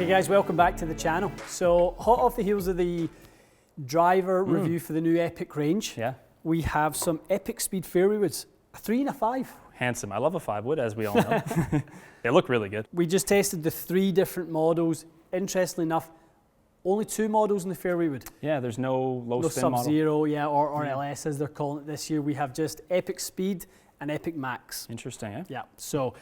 Okay guys, welcome back to the channel. So hot off the heels of the driver review for the new Epic range, we have some Epic Speed fairway woods, a 3 and a 5. Handsome. I love a 5 wood, as we all know. They look really good. We just tested the 3 different models. Interestingly enough, only 2 models in the fairway wood. Yeah, there's no low spin model. Sub-Zero, or LS as they're calling it this year. We have just Epic Speed and Epic Max. Interesting, eh? Yeah, so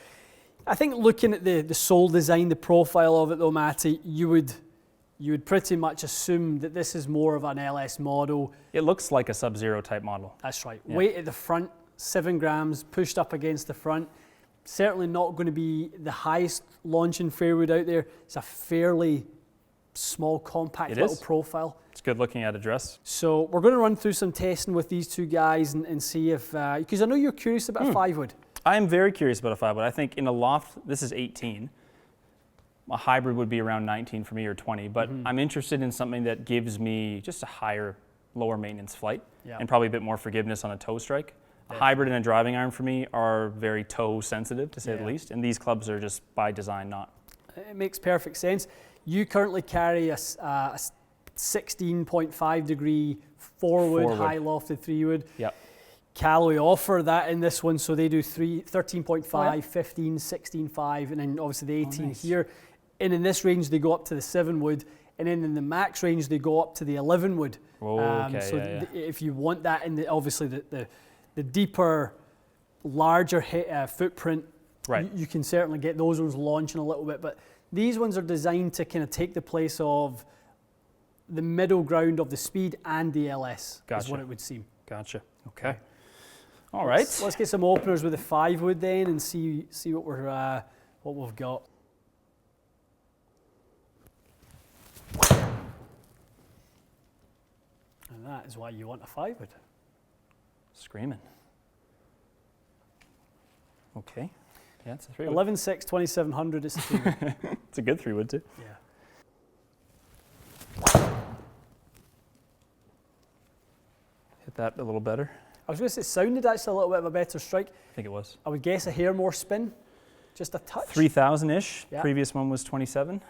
I think looking at the sole design, the profile of it though, Matty, you would pretty much assume that this is more of an LS model. It looks like a Sub-Zero type model. That's right. Yeah. Weight at the front, 7 grams, pushed up against the front. Certainly not going to be the highest launching fairwood out there. It's a fairly small, compact little profile. It's good looking at address. So we're going to run through some testing with these 2 guys and see if, because I know you're curious about a 5 wood. I am very curious about a 5 wood. I think in a loft, this is 18. A hybrid would be around 19 for me, or 20, but I'm interested in something that gives me just a higher, lower maintenance flight and probably a bit more forgiveness on a toe strike. A hybrid and a driving iron for me are very toe sensitive, to say the least, and these clubs are just by design not. It makes perfect sense. You currently carry a 16.5 degree 4-wood, high lofted 3-wood. Yep. Callaway offer that in this one, so they do 13.5, 15, 16.5, and then obviously the 18 here. And in this range, they go up to the 7-wood, and then in the max range, they go up to the 11-wood. If you want that, and obviously the deeper, larger footprint, you can certainly get those ones launching a little bit. But these ones are designed to kind of take the place of the middle ground of the Speed and the LS, is what it would seem. Gotcha. Okay. All right. Let's get some openers with the 5-wood then, and see what we've got. And that is why you want a 5-wood. Screaming. Okay. Yeah, it's a 3-wood. 11.6, 2700. It's a 3-wood. It's a good 3-wood too. Yeah. Hit that a little better. I was going to say it sounded actually a little bit of a better strike. I think it was. I would guess a hair more spin, just a touch. 3,000-ish. Yeah. Previous one was 27.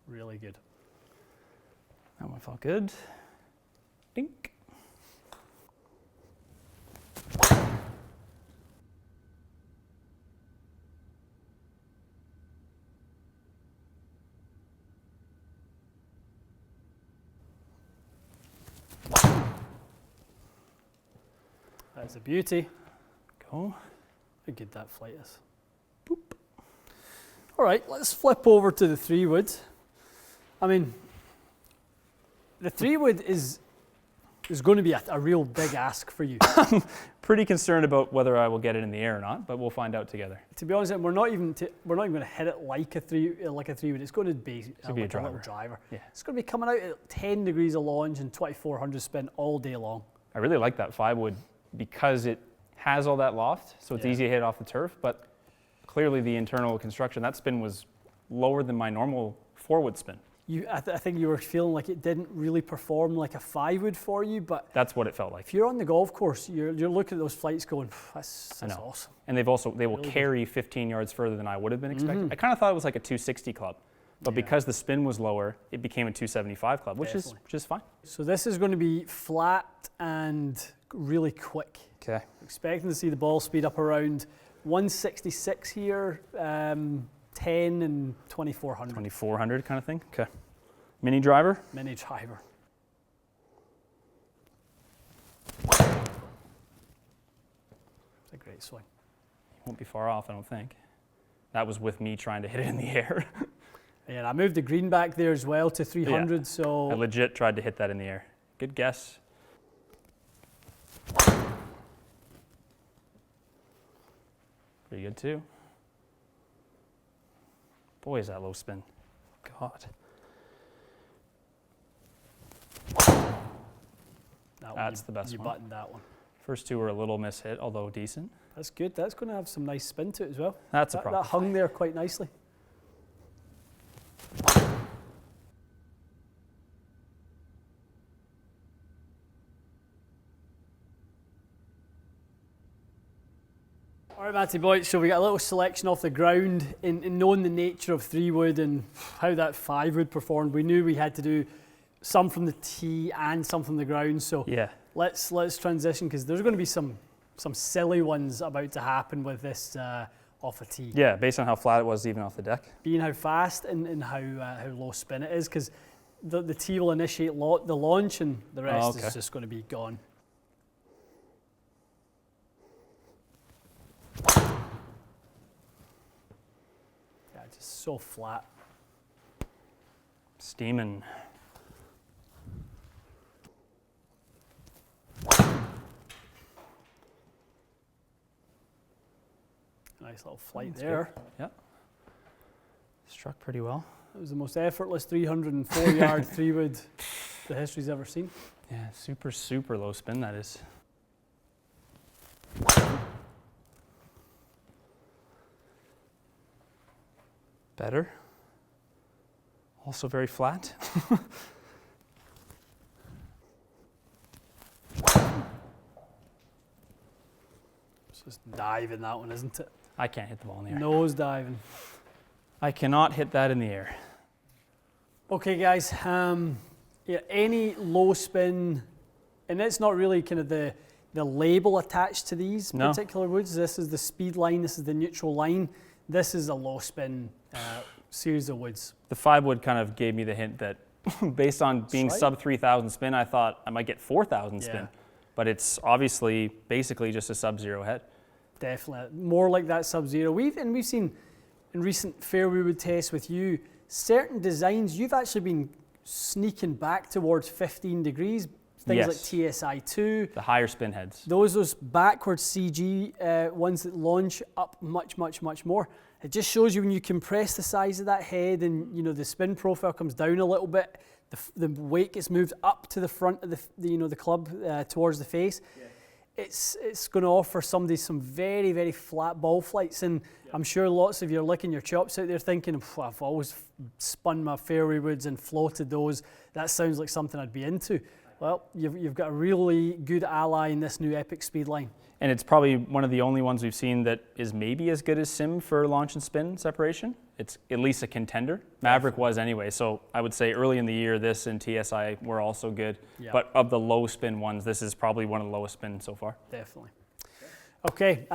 Really good. That one felt good. Dink. That's a beauty. Go. How good that flight is. Boop. All right, let's flip over to the 3-wood. I mean, the 3-wood is going to be a real big ask for you. I'm pretty concerned about whether I will get it in the air or not, but we'll find out together. To be honest, we're not even going to hit it like a 3-wood. It's going to be a little driver. Yeah. It's going to be coming out at 10 degrees of launch and 2400 spin all day long. I really like that 5-wood because it has all that loft, so it's easy to hit off the turf, but clearly the internal construction, that spin was lower than my normal 4-wood spin. I think you were feeling like it didn't really perform like a 5-wood for you, but that's what it felt like. If you're on the golf course, you're looking at those flights going, that's awesome. And they will carry 15 yards further than I would have been expecting. I kind of thought it was like a 260 club, but because the spin was lower, it became a 275 club, which is fine. So this is going to be flat and really quick. Okay. Expecting to see the ball speed up around 166 here, 10 and 2400. 2400 kind of thing. Okay. Mini driver. Mini driver. It's a great swing. Won't be far off, I don't think. That was with me trying to hit it in the air. Yeah, I moved the green back there as well to 300, so... I legit tried to hit that in the air. Good guess. Pretty good too. Boy, is that low spin. God. That's the best one. You buttoned that one. First 2 were a little mishit, although decent. That's good. That's going to have some nice spin to it as well. That's a problem. That hung there quite nicely. All right, Matty boy, so we got a little selection off the ground in knowing the nature of 3-wood and how that 5-wood performed. We knew we had to do some from the tee and some from the ground, so Yeah. let's transition, because there's going to be some silly ones about to happen with this off a tee. Yeah, based on how flat it was even off the deck. Being how fast and how low spin it is, because the tee will initiate the launch and the rest is just going to be gone. Yeah, just so flat. Steaming. Nice little flight there. Good. Yeah. Struck pretty well. It was the most effortless 304-yard 3-wood the history's ever seen. Yeah, super, super low spin that is. Better. Also very flat. It's just diving that one, isn't it? I can't hit the ball in the air. Nose diving. I cannot hit that in the air. Okay, guys. Yeah, any low spin, and it's not really kind of the label attached to these particular woods. This is the speed line. This is the neutral line. This is a low spin series of woods. The 5-wood kind of gave me the hint that based on being sub 3,000 spin, I thought I might get 4,000 spin. But it's obviously basically just a sub-zero head. Definitely. More like that sub-zero. We've seen in recent fairway wood tests with you, certain designs, you've actually been sneaking back towards 15 degrees. Things like TSI2. The higher spin heads. Those backwards CG ones that launch up much, much, much more. It just shows you when you compress the size of that head and the spin profile comes down a little bit, the weight gets moved up to the front of the club towards the face. Yeah. It's going to offer somebody some very, very flat ball flights, and I'm sure lots of you are licking your chops out there thinking, I've always spun my fairway woods and floated those. That sounds like something I'd be into. Well, you've got a really good ally in this new Epic speed line. And it's probably one of the only ones we've seen that is maybe as good as Sim for launch and spin separation. It's at least a contender. Maverick was anyway, so I would say early in the year, this and TSI were also good. Yep. But of the low spin ones, this is probably one of the lowest spin so far. Definitely. Okay,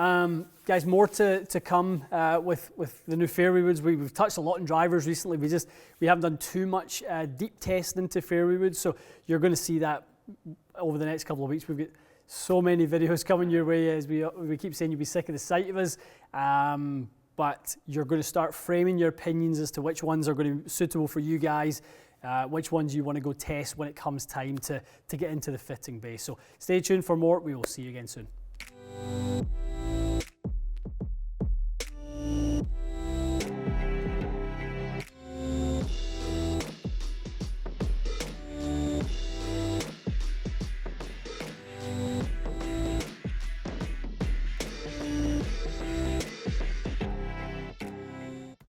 guys, more to come with the new fairway woods. We've touched a lot on drivers recently. We haven't done too much deep testing into fairway woods, so you're going to see that over the next couple of weeks. We've got so many videos coming your way, as we keep saying, you'll be sick of the sight of us. But you're going to start framing your opinions as to which ones are going to be suitable for you guys, which ones you want to go test when it comes time to get into the fitting bay. So stay tuned for more. We will see you again soon.